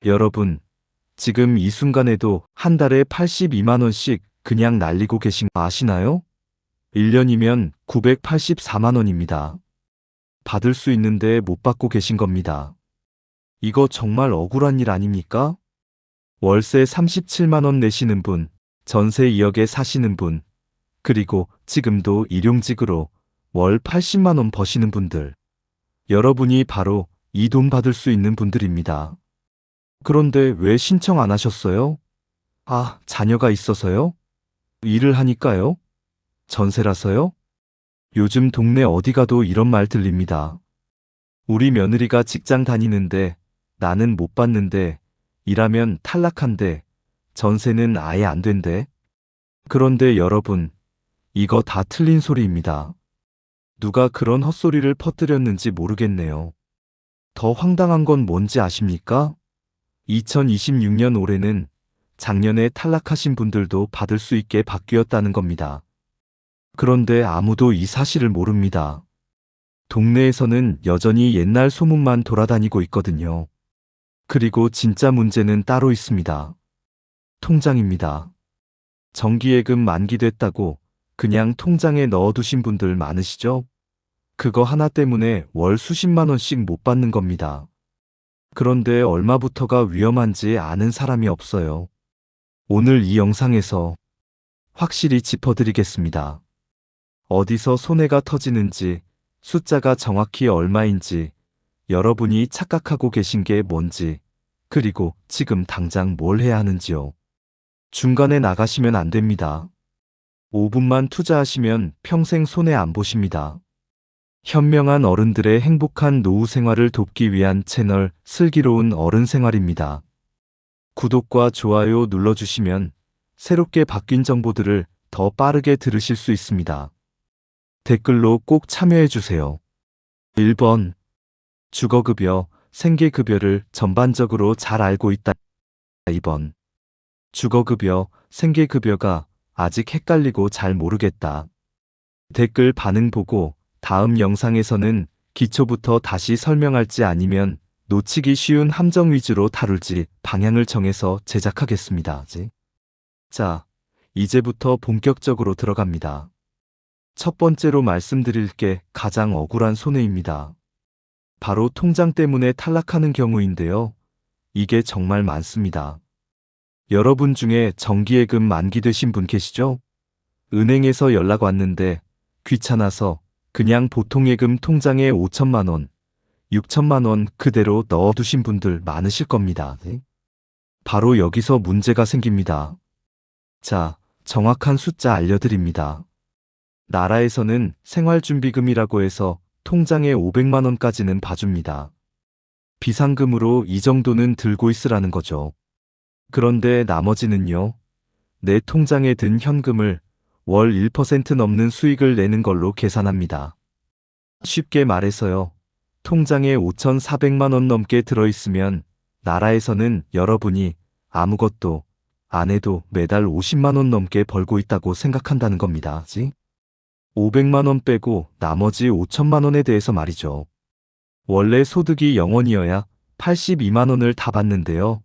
여러분, 지금 이 순간에도 한 달에 82만 원씩 그냥 날리고 계신 거 아시나요? 1년이면 984만 원입니다. 받을 수 있는데 못 받고 계신 겁니다. 이거 정말 억울한 일 아닙니까? 월세 37만 원 내시는 분, 전세 2억에 사시는 분, 그리고 지금도 일용직으로 월 80만 원 버시는 분들. 여러분이 바로 이 돈 받을 수 있는 분들입니다. 그런데 왜 신청 안 하셨어요? 아, 자녀가 있어서요? 일을 하니까요? 전세라서요? 요즘 동네 어디 가도 이런 말 들립니다. 우리 며느리가 직장 다니는데 나는 못 받는데 일하면 탈락한데 전세는 아예 안 된대. 그런데 여러분, 이거 다 틀린 소리입니다. 누가 그런 헛소리를 퍼뜨렸는지 모르겠네요. 더 황당한 건 뭔지 아십니까? 2026년 올해는 작년에 탈락하신 분들도 받을 수 있게 바뀌었다는 겁니다. 그런데 아무도 이 사실을 모릅니다. 동네에서는 여전히 옛날 소문만 돌아다니고 있거든요. 그리고 진짜 문제는 따로 있습니다. 통장입니다. 정기예금 만기됐다고 그냥 통장에 넣어두신 분들 많으시죠? 그거 하나 때문에 월 수십만 원씩 못 받는 겁니다. 그런데 얼마부터가 위험한지 아는 사람이 없어요. 오늘 이 영상에서 확실히 짚어드리겠습니다. 어디서 손해가 터지는지, 숫자가 정확히 얼마인지, 여러분이 착각하고 계신 게 뭔지, 그리고 지금 당장 뭘 해야 하는지요. 중간에 나가시면 안 됩니다. 5분만 투자하시면 평생 손해 안 보십니다. 현명한 어른들의 행복한 노후 생활을 돕기 위한 채널 슬기로운 어른 생활입니다. 구독과 좋아요 눌러주시면 새롭게 바뀐 정보들을 더 빠르게 들으실 수 있습니다. 댓글로 꼭 참여해주세요. 1번. 주거급여, 생계급여를 전반적으로 잘 알고 있다. 2번. 주거급여, 생계급여가 아직 헷갈리고 잘 모르겠다. 댓글 반응 보고 다음 영상에서는 기초부터 다시 설명할지 아니면 놓치기 쉬운 함정 위주로 다룰지 방향을 정해서 제작하겠습니다. 자, 이제부터 본격적으로 들어갑니다. 첫 번째로 말씀드릴 게 가장 억울한 손해입니다. 바로 통장 때문에 탈락하는 경우인데요. 이게 정말 많습니다. 여러분 중에 정기예금 만기되신 분 계시죠? 은행에서 연락 왔는데 귀찮아서 그냥 보통예금 통장에 5천만 원, 6천만 원 그대로 넣어두신 분들 많으실 겁니다. 바로 여기서 문제가 생깁니다. 자, 정확한 숫자 알려드립니다. 나라에서는 생활준비금이라고 해서 통장에 500만 원까지는 봐줍니다. 비상금으로 이 정도는 들고 있으라는 거죠. 그런데 나머지는요, 내 통장에 든 현금을 월 1% 넘는 수익을 내는 걸로 계산합니다. 쉽게 말해서요, 통장에 5,400만 원 넘게 들어있으면 나라에서는 여러분이 아무것도 안 해도 매달 50만 원 넘게 벌고 있다고 생각한다는 겁니다. 500만 원 빼고 나머지 5천만 원에 대해서 말이죠. 원래 소득이 0원이어야 82만 원을 다 받는데요.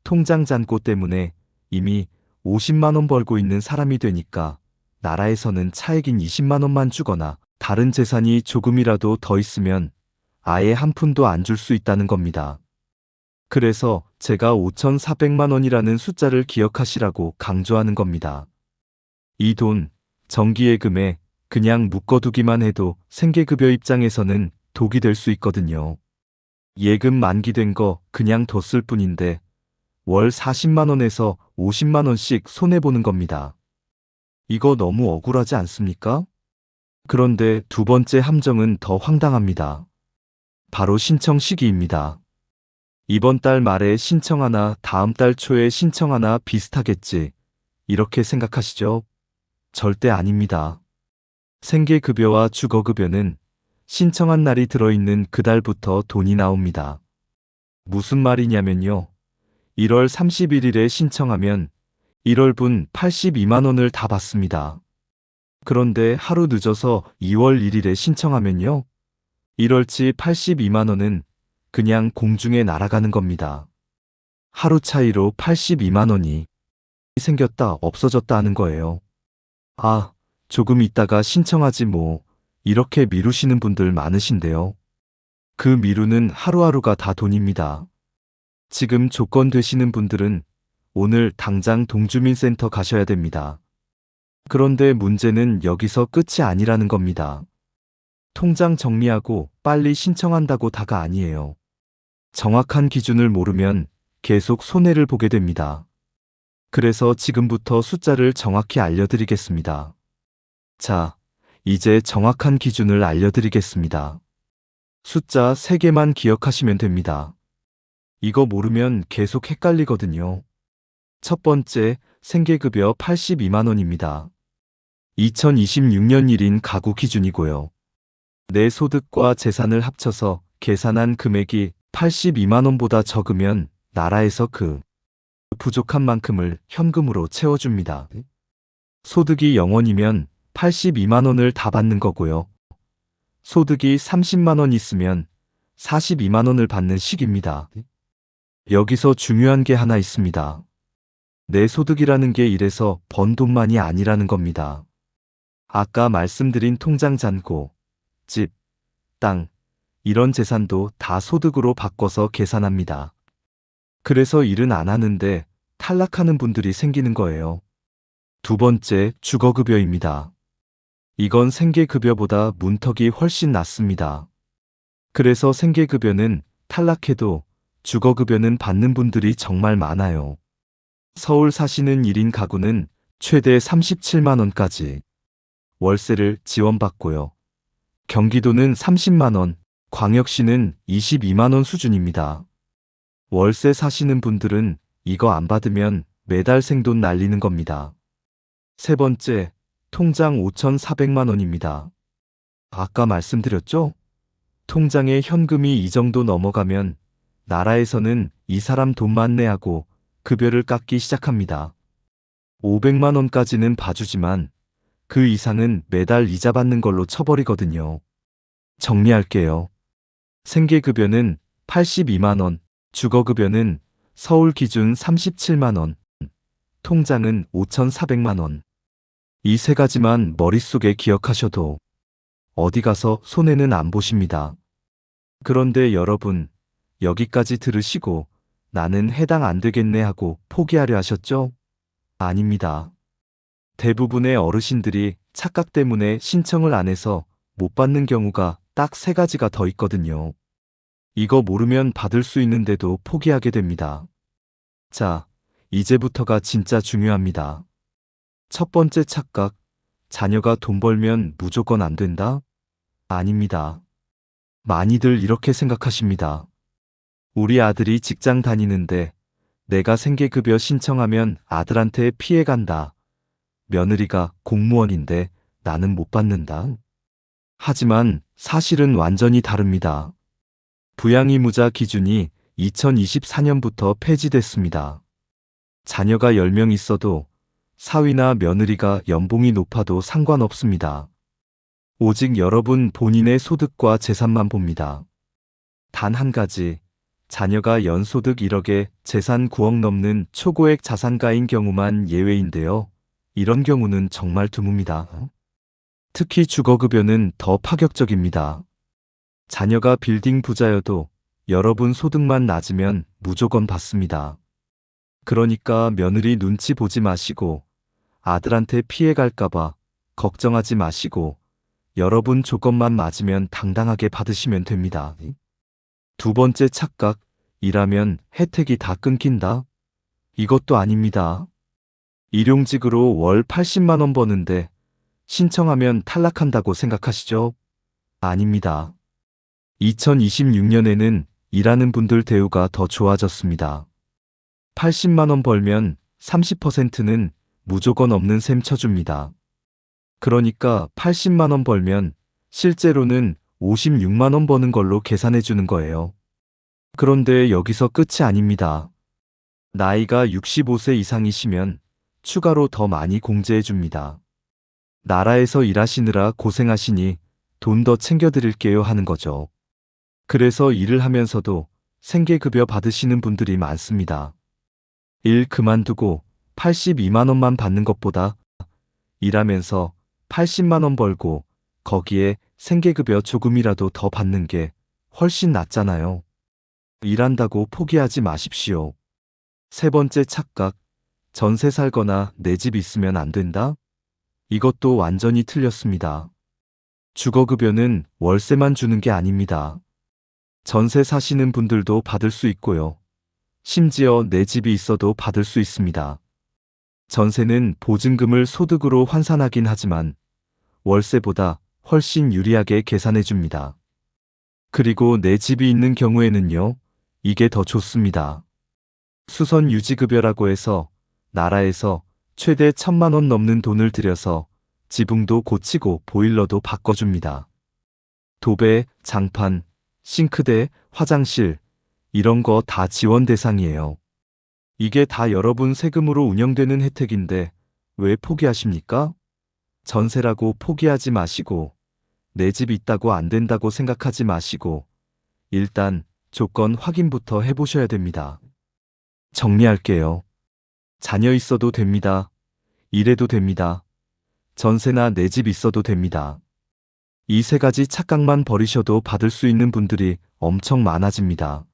통장 잔고 때문에 이미 50만 원 벌고 있는 사람이 되니까 나라에서는 차액인 20만 원만 주거나 다른 재산이 조금이라도 더 있으면 아예 한 푼도 안 줄 수 있다는 겁니다. 그래서 제가 5,400만 원이라는 숫자를 기억하시라고 강조하는 겁니다. 이 돈, 정기예금에 그냥 묶어두기만 해도 생계급여 입장에서는 독이 될 수 있거든요. 예금 만기된 거 그냥 뒀을 뿐인데 월 40만 원에서 50만 원씩 손해보는 겁니다. 이거 너무 억울하지 않습니까? 그런데 두 번째 함정은 더 황당합니다. 바로 신청 시기입니다. 이번 달 말에 신청하나 다음 달 초에 신청하나 비슷하겠지, 이렇게 생각하시죠? 절대 아닙니다. 생계급여와 주거급여는 신청한 날이 들어있는 그달부터 돈이 나옵니다. 무슨 말이냐면요. 1월 31일에 신청하면 1월분 82만 원을 다 받습니다. 그런데 하루 늦어서 2월 1일에 신청하면요. 1월치 82만 원은 그냥 공중에 날아가는 겁니다. 하루 차이로 82만 원이 생겼다 없어졌다 하는 거예요. 아, 조금 있다가 신청하지 뭐, 이렇게 미루시는 분들 많으신데요. 그 미루는 하루하루가 다 돈입니다. 지금 조건 되시는 분들은 오늘 당장 동주민센터 가셔야 됩니다. 그런데 문제는 여기서 끝이 아니라는 겁니다. 통장 정리하고 빨리 신청한다고 다가 아니에요. 정확한 기준을 모르면 계속 손해를 보게 됩니다. 그래서 지금부터 숫자를 정확히 알려드리겠습니다. 자, 이제 정확한 기준을 알려드리겠습니다. 숫자 3개만 기억하시면 됩니다. 이거 모르면 계속 헷갈리거든요. 첫 번째, 생계급여 82만 원입니다. 2026년 1인 가구 기준이고요. 내 소득과 재산을 합쳐서 계산한 금액이 82만 원보다 적으면 나라에서 그 부족한 만큼을 현금으로 채워줍니다. 소득이 0원이면 82만 원을 다 받는 거고요. 소득이 30만 원 있으면 42만 원을 받는 식입니다. 여기서 중요한 게 하나 있습니다. 내 소득이라는 게 이래서 번 돈만이 아니라는 겁니다. 아까 말씀드린 통장 잔고, 집, 땅, 이런 재산도 다 소득으로 바꿔서 계산합니다. 그래서 일은 안 하는데 탈락하는 분들이 생기는 거예요. 두 번째, 주거급여입니다. 이건 생계급여보다 문턱이 훨씬 낮습니다. 그래서 생계급여는 탈락해도 주거급여는 받는 분들이 정말 많아요. 서울 사시는 1인 가구는 최대 37만 원까지 월세를 지원받고요. 경기도는 30만 원, 광역시는 22만 원 수준입니다. 월세 사시는 분들은 이거 안 받으면 매달 생돈 날리는 겁니다. 세 번째, 통장 5,400만 원입니다. 아까 말씀드렸죠? 통장에 현금이 이 정도 넘어가면 나라에서는 이 사람 돈만 내하고 급여를 깎기 시작합니다. 500만 원까지는 봐주지만 그 이상은 매달 이자 받는 걸로 쳐버리거든요. 정리할게요. 생계급여는 82만 원, 주거급여는 서울 기준 37만 원, 통장은 5,400만 원. 이 세 가지만 머릿속에 기억하셔도 어디 가서 손해는 안 보십니다. 그런데 여러분, 여기까지 들으시고 나는 해당 안 되겠네 하고 포기하려 하셨죠? 아닙니다. 대부분의 어르신들이 착각 때문에 신청을 안 해서 못 받는 경우가 딱 3가지가 더 있거든요. 이거 모르면 받을 수 있는데도 포기하게 됩니다. 자, 이제부터가 진짜 중요합니다. 첫 번째 착각, 자녀가 돈 벌면 무조건 안 된다? 아닙니다. 많이들 이렇게 생각하십니다. 우리 아들이 직장 다니는데 내가 생계급여 신청하면 아들한테 피해 간다. 며느리가 공무원인데 나는 못 받는다. 하지만 사실은 완전히 다릅니다. 부양의무자 기준이 2024년부터 폐지됐습니다. 자녀가 10명 있어도 사위나 며느리가 연봉이 높아도 상관없습니다. 오직 여러분 본인의 소득과 재산만 봅니다. 단 한 가지, 자녀가 연소득 1억에 재산 9억 넘는 초고액 자산가인 경우만 예외인데요. 이런 경우는 정말 드뭅니다. 특히 주거급여는 더 파격적입니다. 자녀가 빌딩 부자여도 여러분 소득만 낮으면 무조건 받습니다. 그러니까 며느리 눈치 보지 마시고 아들한테 피해 갈까봐 걱정하지 마시고 여러분 조건만 맞으면 당당하게 받으시면 됩니다. 두 번째 착각, 일하면 혜택이 다 끊긴다? 이것도 아닙니다. 일용직으로 월 80만 원 버는데 신청하면 탈락한다고 생각하시죠? 아닙니다. 2026년에는 일하는 분들 대우가 더 좋아졌습니다. 80만 원 벌면 30%는 무조건 없는 셈 쳐줍니다. 그러니까 80만 원 벌면 실제로는 56만 원 버는 걸로 계산해 주는 거예요. 그런데 여기서 끝이 아닙니다. 나이가 65세 이상이시면 추가로 더 많이 공제해 줍니다. 나라에서 일하시느라 고생하시니 돈 더 챙겨드릴게요 하는 거죠. 그래서 일을 하면서도 생계급여 받으시는 분들이 많습니다. 일 그만두고 82만 원만 받는 것보다 일하면서 80만 원 벌고 거기에 생계급여 조금이라도 더 받는 게 훨씬 낫잖아요. 일한다고 포기하지 마십시오. 세 번째 착각, 전세 살거나 내 집 있으면 안 된다? 이것도 완전히 틀렸습니다. 주거급여는 월세만 주는 게 아닙니다. 전세 사시는 분들도 받을 수 있고요. 심지어 내 집이 있어도 받을 수 있습니다. 전세는 보증금을 소득으로 환산하긴 하지만 월세보다 훨씬 유리하게 계산해 줍니다. 그리고 내 집이 있는 경우에는요, 이게 더 좋습니다. 수선 유지급여라고 해서 나라에서 최대 1,000만 원 넘는 돈을 들여서 지붕도 고치고 보일러도 바꿔줍니다. 도배, 장판, 싱크대, 화장실, 이런 거 다 지원 대상이에요. 이게 다 여러분 세금으로 운영되는 혜택인데 왜 포기하십니까? 전세라고 포기하지 마시고 내 집 있다고 안 된다고 생각하지 마시고 일단 조건 확인부터 해보셔야 됩니다. 정리할게요. 자녀 있어도 됩니다. 일해도 됩니다. 전세나 내 집 있어도 됩니다. 이 세 가지 착각만 버리셔도 받을 수 있는 분들이 엄청 많아집니다.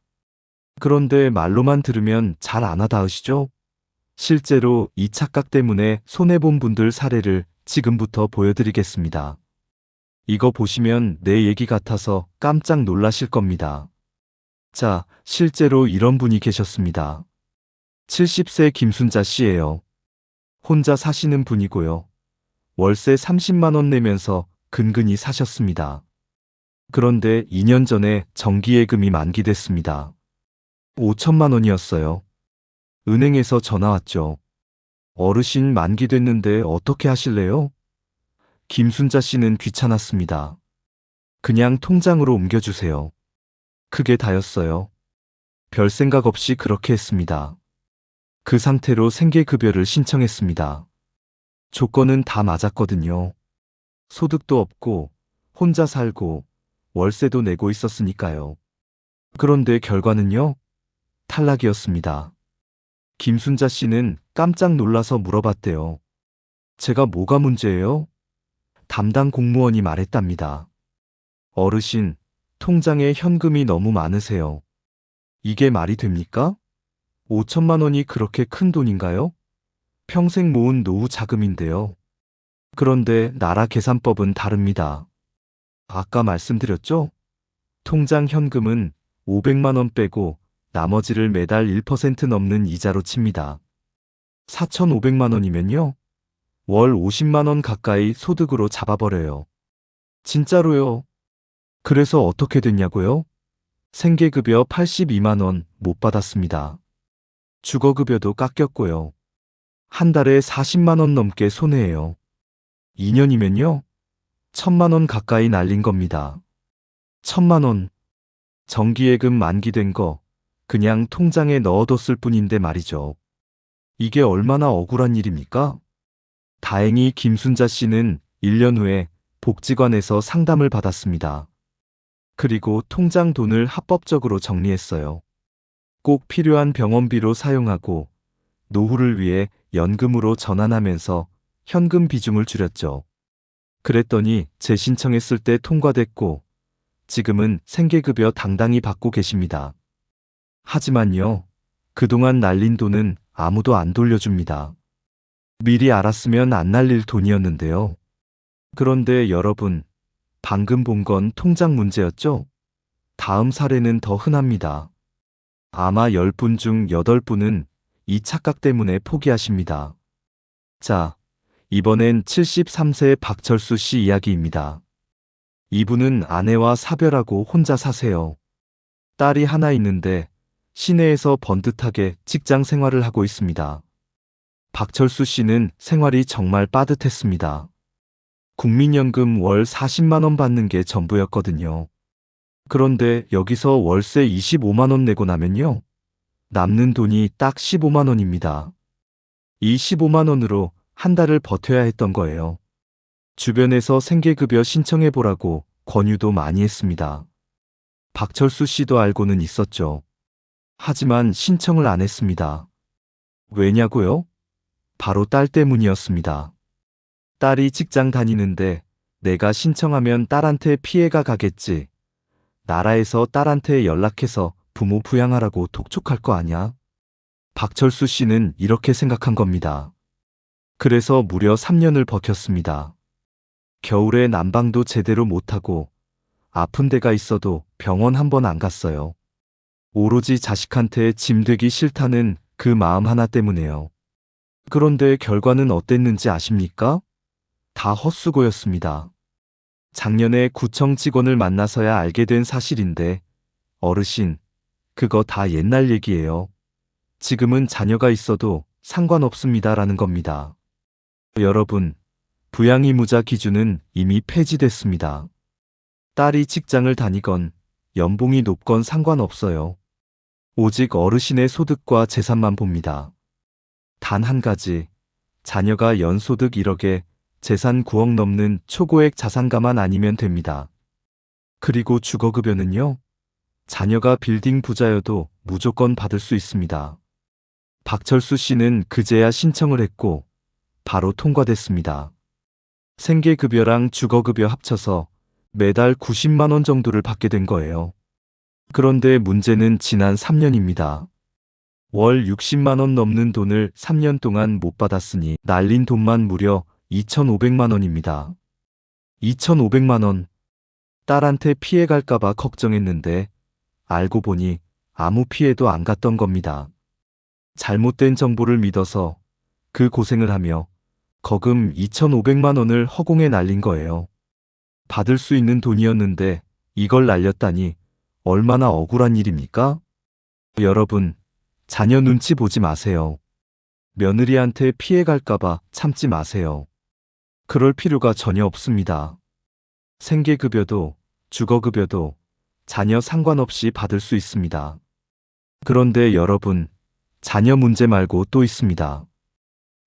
그런데 말로만 들으면 잘 안 와닿으시죠? 실제로 이 착각 때문에 손해본 분들 사례를 지금부터 보여드리겠습니다. 이거 보시면 내 얘기 같아서 깜짝 놀라실 겁니다. 자, 실제로 이런 분이 계셨습니다. 70세 김순자 씨예요. 혼자 사시는 분이고요. 월세 30만 원 내면서 근근히 사셨습니다. 그런데 2년 전에 정기예금이 만기됐습니다. 5천만 원이었어요. 은행에서 전화 왔죠. 어르신 만기됐는데 어떻게 하실래요? 김순자 씨는 귀찮았습니다. 그냥 통장으로 옮겨주세요. 그게 다였어요. 별 생각 없이 그렇게 했습니다. 그 상태로 생계급여를 신청했습니다. 조건은 다 맞았거든요. 소득도 없고 혼자 살고 월세도 내고 있었으니까요. 그런데 결과는요? 탈락이었습니다. 김순자 씨는 깜짝 놀라서 물어봤대요. 제가 뭐가 문제예요? 담당 공무원이 말했답니다. 어르신, 통장에 현금이 너무 많으세요. 이게 말이 됩니까? 5천만 원이 그렇게 큰 돈인가요? 평생 모은 노후 자금인데요. 그런데 나라 계산법은 다릅니다. 아까 말씀드렸죠? 통장 현금은 500만 원 빼고 나머지를 매달 1% 넘는 이자로 칩니다. 4,500만 원이면요. 월 50만 원 가까이 소득으로 잡아버려요. 진짜로요. 그래서 어떻게 됐냐고요? 생계급여 82만 원 못 받았습니다. 주거급여도 깎였고요. 한 달에 40만 원 넘게 손해예요. 2년이면요. 1,000만 원 가까이 날린 겁니다. 1,000만 원. 정기예금 만기된 거 그냥 통장에 넣어뒀을 뿐인데 말이죠. 이게 얼마나 억울한 일입니까? 다행히 김순자 씨는 1년 후에 복지관에서 상담을 받았습니다. 그리고 통장 돈을 합법적으로 정리했어요. 꼭 필요한 병원비로 사용하고 노후를 위해 연금으로 전환하면서 현금 비중을 줄였죠. 그랬더니 재신청했을 때 통과됐고 지금은 생계급여 당당히 받고 계십니다. 하지만요, 그동안 날린 돈은 아무도 안 돌려줍니다. 미리 알았으면 안 날릴 돈이었는데요. 그런데 여러분, 방금 본 건 통장 문제였죠? 다음 사례는 더 흔합니다. 아마 10분 중 8분은 이 착각 때문에 포기하십니다. 자, 이번엔 73세 박철수 씨 이야기입니다. 이분은 아내와 사별하고 혼자 사세요. 딸이 하나 있는데 시내에서 번듯하게 직장 생활을 하고 있습니다. 박철수 씨는 생활이 정말 빠듯했습니다. 국민연금 월 40만 원 받는 게 전부였거든요. 그런데 여기서 월세 25만 원 내고 나면요. 남는 돈이 딱 15만 원입니다. 이 15만 원으로 한 달을 버텨야 했던 거예요. 주변에서 생계급여 신청해보라고 권유도 많이 했습니다. 박철수 씨도 알고는 있었죠. 하지만 신청을 안 했습니다. 왜냐고요? 바로 딸 때문이었습니다. 딸이 직장 다니는데 내가 신청하면 딸한테 피해가 가겠지. 나라에서 딸한테 연락해서 부모 부양하라고 독촉할 거 아냐? 박철수 씨는 이렇게 생각한 겁니다. 그래서 무려 3년을 버텼습니다. 겨울에 난방도 제대로 못하고 아픈 데가 있어도 병원 한 번 안 갔어요. 오로지 자식한테 짐 되기 싫다는 그 마음 하나 때문에요. 그런데 결과는 어땠는지 아십니까? 다 헛수고였습니다. 작년에 구청 직원을 만나서야 알게 된 사실인데, 어르신, 그거 다 옛날 얘기예요. 지금은 자녀가 있어도 상관없습니다라는 겁니다. 여러분, 부양의무자 기준은 이미 폐지됐습니다. 딸이 직장을 다니건 연봉이 높건 상관없어요. 오직 어르신의 소득과 재산만 봅니다. 단 한 가지, 자녀가 연소득 1억에 재산 9억 넘는 초고액 자산가만 아니면 됩니다. 그리고 주거급여는요, 자녀가 빌딩 부자여도 무조건 받을 수 있습니다. 박철수 씨는 그제야 신청을 했고 바로 통과됐습니다. 생계급여랑 주거급여 합쳐서 매달 90만 원 정도를 받게 된 거예요. 그런데 문제는 지난 3년입니다. 월 60만 원 넘는 돈을 3년 동안 못 받았으니 날린 돈만 무려 2,500만 원입니다. 2,500만 원. 딸한테 피해 갈까봐 걱정했는데 알고 보니 아무 피해도 안 갔던 겁니다. 잘못된 정보를 믿어서 그 고생을 하며 거금 2,500만 원을 허공에 날린 거예요. 받을 수 있는 돈이었는데 이걸 날렸다니 얼마나 억울한 일입니까? 여러분, 자녀 눈치 보지 마세요. 며느리한테 피해 갈까봐 참지 마세요. 그럴 필요가 전혀 없습니다. 생계급여도 주거급여도 자녀 상관없이 받을 수 있습니다. 그런데 여러분, 자녀 문제 말고 또 있습니다.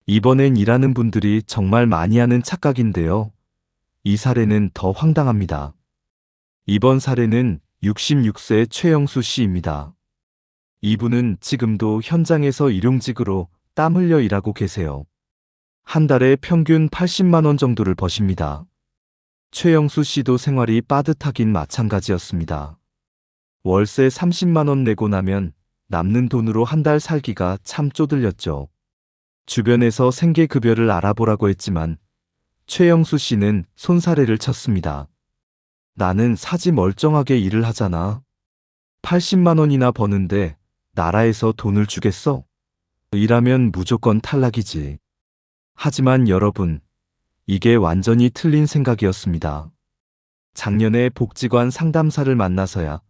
이번엔 일하는 분들이 정말 많이 하는 착각인데요. 이 사례는 더 황당합니다. 이번 사례는 66세 최영수 씨입니다. 이분은 지금도 현장에서 일용직으로 땀 흘려 일하고 계세요. 한 달에 평균 80만 원 정도를 버십니다. 최영수 씨도 생활이 빠듯하긴 마찬가지였습니다. 월세 30만 원 내고 나면 남는 돈으로 한 달 살기가 참 쪼들렸죠. 주변에서 생계급여를 알아보라고 했지만 최영수 씨는 손사래를 쳤습니다. 나는 사지 멀쩡하게 일을 하잖아. 80만 원이나 버는데 나라에서 돈을 주겠어? 일하면 무조건 탈락이지. 하지만 여러분, 이게 완전히 틀린 생각이었습니다. 작년에 복지관 상담사를 만나서야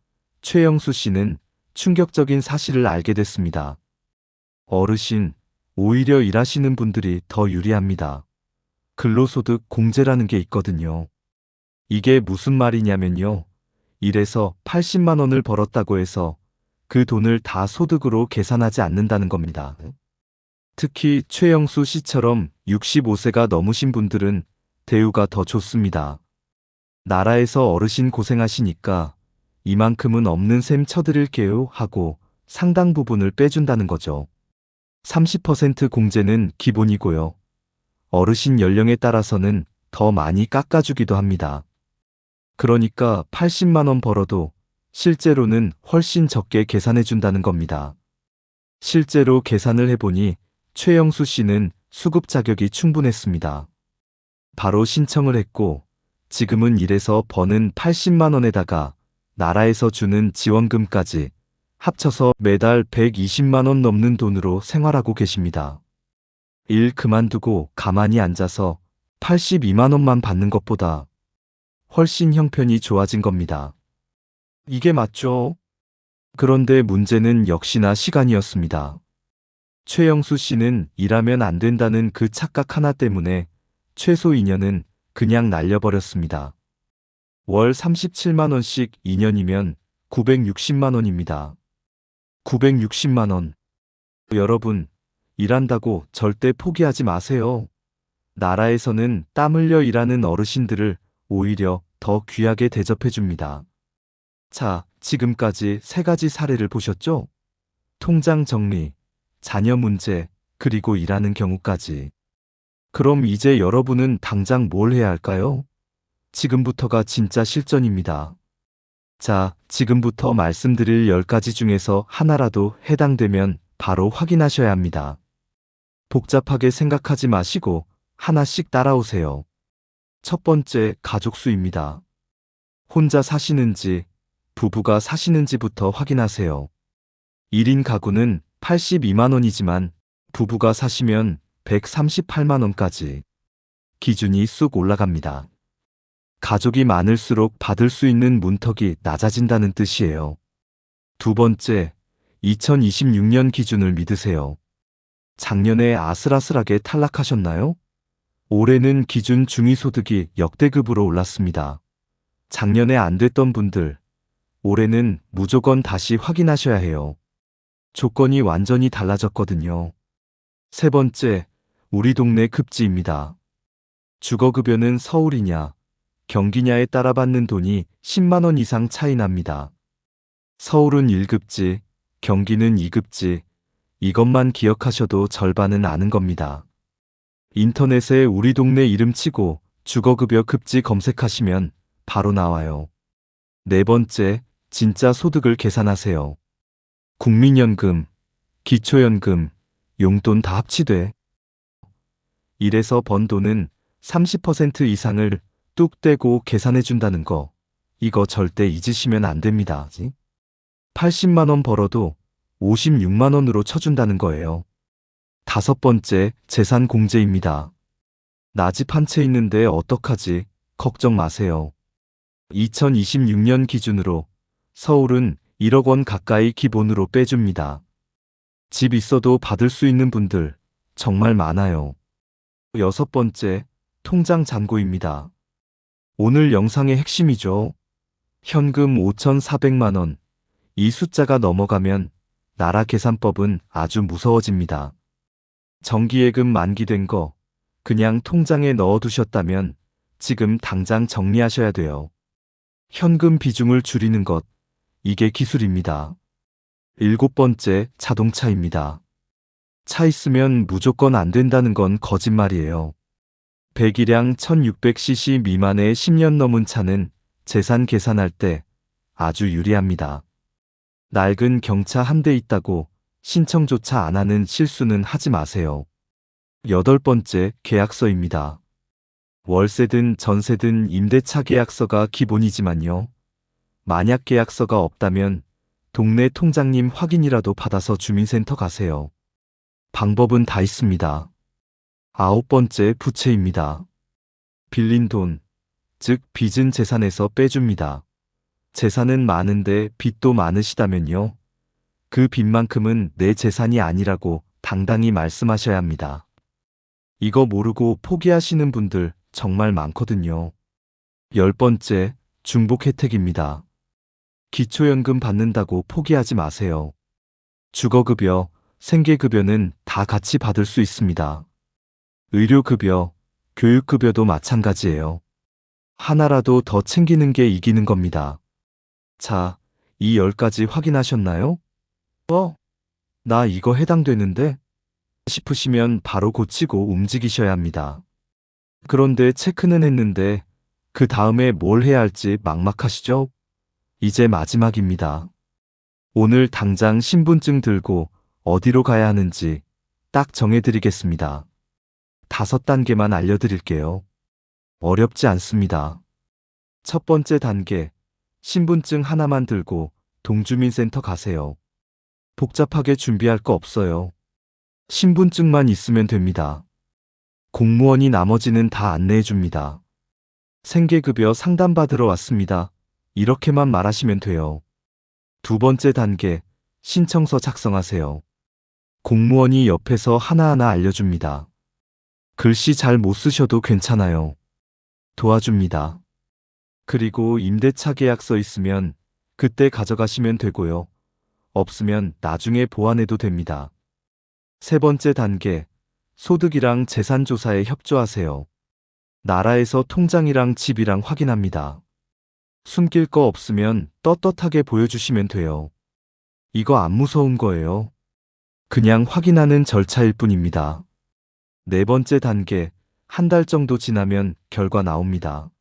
최영수 씨는 충격적인 사실을 알게 됐습니다. 어르신, 오히려 일하시는 분들이 더 유리합니다. 근로소득 공제라는 게 있거든요. 이게 무슨 말이냐면요. 일해서 80만 원을 벌었다고 해서 그 돈을 다 소득으로 계산하지 않는다는 겁니다. 특히 최영수 씨처럼 65세가 넘으신 분들은 대우가 더 좋습니다. 나라에서 어르신 고생하시니까 이만큼은 없는 셈 쳐드릴게요 하고 상당 부분을 빼준다는 거죠. 30% 공제는 기본이고요. 어르신 연령에 따라서는 더 많이 깎아주기도 합니다. 그러니까 80만 원 벌어도 실제로는 훨씬 적게 계산해준다는 겁니다. 실제로 계산을 해보니 최영수 씨는 수급 자격이 충분했습니다. 바로 신청을 했고 지금은 일해서 버는 80만 원에다가 나라에서 주는 지원금까지 합쳐서 매달 120만 원 넘는 돈으로 생활하고 계십니다. 일 그만두고 가만히 앉아서 82만 원만 받는 것보다 훨씬 형편이 좋아진 겁니다. 이게 맞죠? 그런데 문제는 역시나 시간이었습니다. 최영수 씨는 일하면 안 된다는 그 착각 하나 때문에 최소 2년은 그냥 날려버렸습니다. 월 37만 원씩 2년이면 960만 원입니다. 960만 원. 여러분, 일한다고 절대 포기하지 마세요. 나라에서는 땀 흘려 일하는 어르신들을 오히려 더 귀하게 대접해줍니다. 자, 지금까지 3가지 사례를 보셨죠? 통장 정리, 자녀 문제, 그리고 일하는 경우까지. 그럼 이제 여러분은 당장 뭘 해야 할까요? 지금부터가 진짜 실전입니다. 자, 지금부터 말씀드릴 10가지 중에서 하나라도 해당되면 바로 확인하셔야 합니다. 복잡하게 생각하지 마시고 하나씩 따라오세요. 첫 번째, 가족 수입니다. 혼자 사시는지, 부부가 사시는지부터 확인하세요. 1인 가구는 82만 원이지만 부부가 사시면 138만 원까지 기준이 쑥 올라갑니다. 가족이 많을수록 받을 수 있는 문턱이 낮아진다는 뜻이에요. 두 번째, 2026년 기준을 믿으세요. 작년에 아슬아슬하게 탈락하셨나요? 올해는 기준 중위소득이 역대급으로 올랐습니다. 작년에 안 됐던 분들, 올해는 무조건 다시 확인하셔야 해요. 조건이 완전히 달라졌거든요. 세 번째, 우리 동네 급지입니다. 주거급여는 서울이냐, 경기냐에 따라 받는 돈이 10만 원 이상 차이 납니다. 서울은 1급지, 경기는 2급지, 이것만 기억하셔도 절반은 아는 겁니다. 인터넷에 우리 동네 이름 치고 주거급여 급지 검색하시면 바로 나와요. 네 번째, 진짜 소득을 계산하세요. 국민연금, 기초연금, 용돈 다 합치되 일해서 번 돈은 30% 이상을 뚝 떼고 계산해 준다는 거, 이거 절대 잊으시면 안 됩니다. 80만 원 벌어도 56만 원으로 쳐준다는 거예요. 다섯 번째, 재산 공제입니다. 나 집 한 채 있는데 어떡하지? 걱정 마세요. 2026년 기준으로 서울은 1억 원 가까이 기본으로 빼줍니다. 집 있어도 받을 수 있는 분들 정말 많아요. 여섯 번째, 통장 잔고입니다. 오늘 영상의 핵심이죠. 현금 5,400만 원. 이 숫자가 넘어가면 나라 계산법은 아주 무서워집니다. 정기예금 만기된 거 그냥 통장에 넣어두셨다면 지금 당장 정리하셔야 돼요. 현금 비중을 줄이는 것, 이게 기술입니다. 일곱 번째, 자동차입니다. 차 있으면 무조건 안 된다는 건 거짓말이에요. 배기량 1600cc 미만의 10년 넘은 차는 재산 계산할 때 아주 유리합니다. 낡은 경차 한 대 있다고 신청조차 안 하는 실수는 하지 마세요. 여덟 번째, 계약서입니다. 월세든 전세든 임대차 계약서가 기본이지만요. 만약 계약서가 없다면 동네 통장님 확인이라도 받아서 주민센터 가세요. 방법은 다 있습니다. 아홉 번째, 부채입니다. 빌린 돈, 즉 빚은 재산에서 빼줍니다. 재산은 많은데 빚도 많으시다면요. 그 빚만큼은 내 재산이 아니라고 당당히 말씀하셔야 합니다. 이거 모르고 포기하시는 분들 정말 많거든요. 열 번째, 중복 혜택입니다. 기초연금 받는다고 포기하지 마세요. 주거급여, 생계급여는 다 같이 받을 수 있습니다. 의료급여, 교육급여도 마찬가지예요. 하나라도 더 챙기는 게 이기는 겁니다. 자, 이 10가지 확인하셨나요? 나 이거 해당되는데? 싶으시면 바로 고치고 움직이셔야 합니다. 그런데 체크는 했는데 그 다음에 뭘 해야 할지 막막하시죠? 이제 마지막입니다. 오늘 당장 신분증 들고 어디로 가야 하는지 딱 정해드리겠습니다. 5단계만 알려드릴게요. 어렵지 않습니다. 첫 번째 단계, 신분증 하나만 들고 동주민센터 가세요. 복잡하게 준비할 거 없어요. 신분증만 있으면 됩니다. 공무원이 나머지는 다 안내해 줍니다. 생계급여 상담받으러 왔습니다. 이렇게만 말하시면 돼요. 두 번째 단계, 신청서 작성하세요. 공무원이 옆에서 하나하나 알려줍니다. 글씨 잘 못 쓰셔도 괜찮아요. 도와줍니다. 그리고 임대차 계약서 있으면 그때 가져가시면 되고요. 없으면 나중에 보완해도 됩니다. 세 번째 단계, 소득이랑 재산 조사에 협조하세요. 나라에서 통장이랑 집이랑 확인합니다. 숨길 거 없으면 떳떳하게 보여주시면 돼요. 이거 안 무서운 거예요. 그냥 확인하는 절차일 뿐입니다. 네 번째 단계, 한 달 정도 지나면 결과 나옵니다.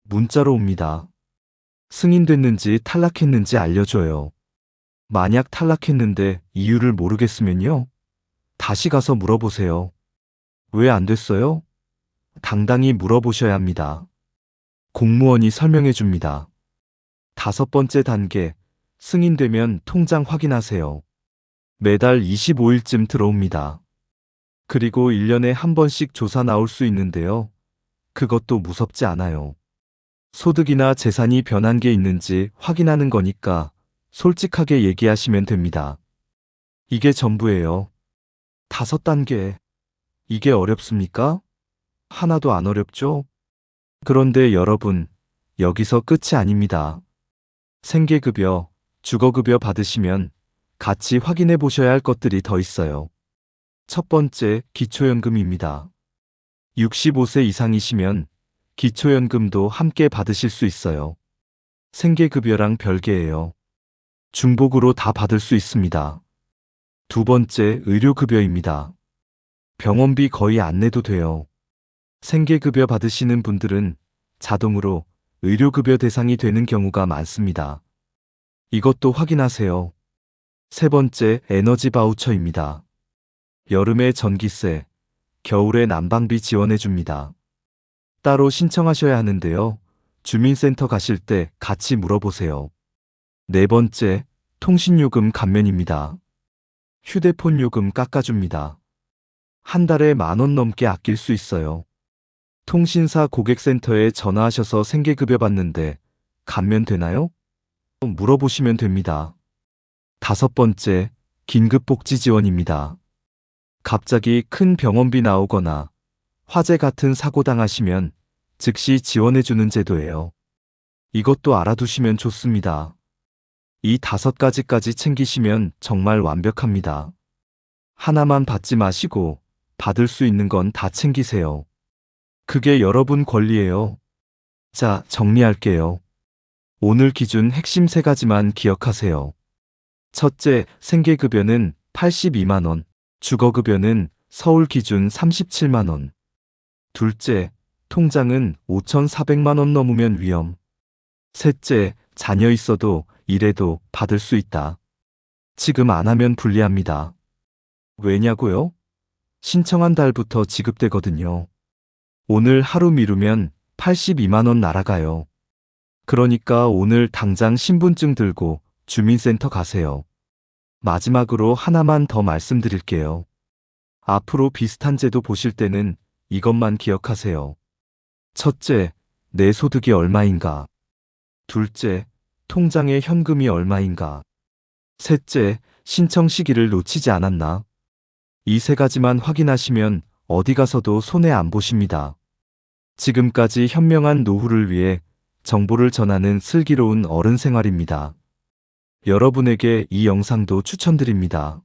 문자로 옵니다. 승인됐는지 탈락했는지 알려줘요. 만약 탈락했는데 이유를 모르겠으면요. 다시 가서 물어보세요. 왜 안 됐어요? 당당히 물어보셔야 합니다. 공무원이 설명해 줍니다. 다섯 번째 단계, 승인되면 통장 확인하세요. 매달 25일쯤 들어옵니다. 그리고 1년에 한 번씩 조사 나올 수 있는데요. 그것도 무섭지 않아요. 소득이나 재산이 변한 게 있는지 확인하는 거니까 솔직하게 얘기하시면 됩니다. 이게 전부예요. 다섯 단계. 이게 어렵습니까? 하나도 안 어렵죠? 그런데 여러분, 여기서 끝이 아닙니다. 생계급여, 주거급여 받으시면 같이 확인해 보셔야 할 것들이 더 있어요. 첫 번째, 기초연금입니다. 65세 이상이시면 기초연금도 함께 받으실 수 있어요. 생계급여랑 별개예요. 중복으로 다 받을 수 있습니다. 두 번째, 의료급여입니다. 병원비 거의 안 내도 돼요. 생계급여 받으시는 분들은 자동으로 의료급여 대상이 되는 경우가 많습니다. 이것도 확인하세요. 세 번째, 에너지 바우처입니다. 여름에 전기세, 겨울에 난방비 지원해 줍니다. 따로 신청하셔야 하는데요. 주민센터 가실 때 같이 물어보세요. 네 번째, 통신요금 감면입니다. 휴대폰 요금 깎아줍니다. 한 달에 10,000원 넘게 아낄 수 있어요. 통신사 고객센터에 전화하셔서 생계급여 받는데 감면되나요? 물어보시면 됩니다. 다섯 번째, 긴급복지 지원입니다. 갑자기 큰 병원비 나오거나 화재 같은 사고 당하시면 즉시 지원해주는 제도예요. 이것도 알아두시면 좋습니다. 이 5가지까지 챙기시면 정말 완벽합니다. 하나만 받지 마시고 받을 수 있는 건 다 챙기세요. 그게 여러분 권리예요. 자, 정리할게요. 오늘 기준 핵심 3가지만 기억하세요. 첫째, 생계급여는 82만 원, 주거급여는 서울 기준 37만 원. 둘째, 통장은 5,400만 원 넘으면 위험. 셋째, 자녀 있어도 이래도 받을 수 있다. 지금 안 하면 불리합니다. 왜냐고요? 신청한 달부터 지급되거든요. 오늘 하루 미루면 82만 원 날아가요. 그러니까 오늘 당장 신분증 들고 주민센터 가세요. 마지막으로 하나만 더 말씀드릴게요. 앞으로 비슷한 제도 보실 때는 이것만 기억하세요. 첫째, 내 소득이 얼마인가? 둘째, 통장에 현금이 얼마인가? 셋째, 신청 시기를 놓치지 않았나? 이 3가지만 확인하시면 어디 가서도 손해 안 보십니다. 지금까지 현명한 노후를 위해 정보를 전하는 슬기로운 어른 생활입니다. 여러분에게 이 영상도 추천드립니다.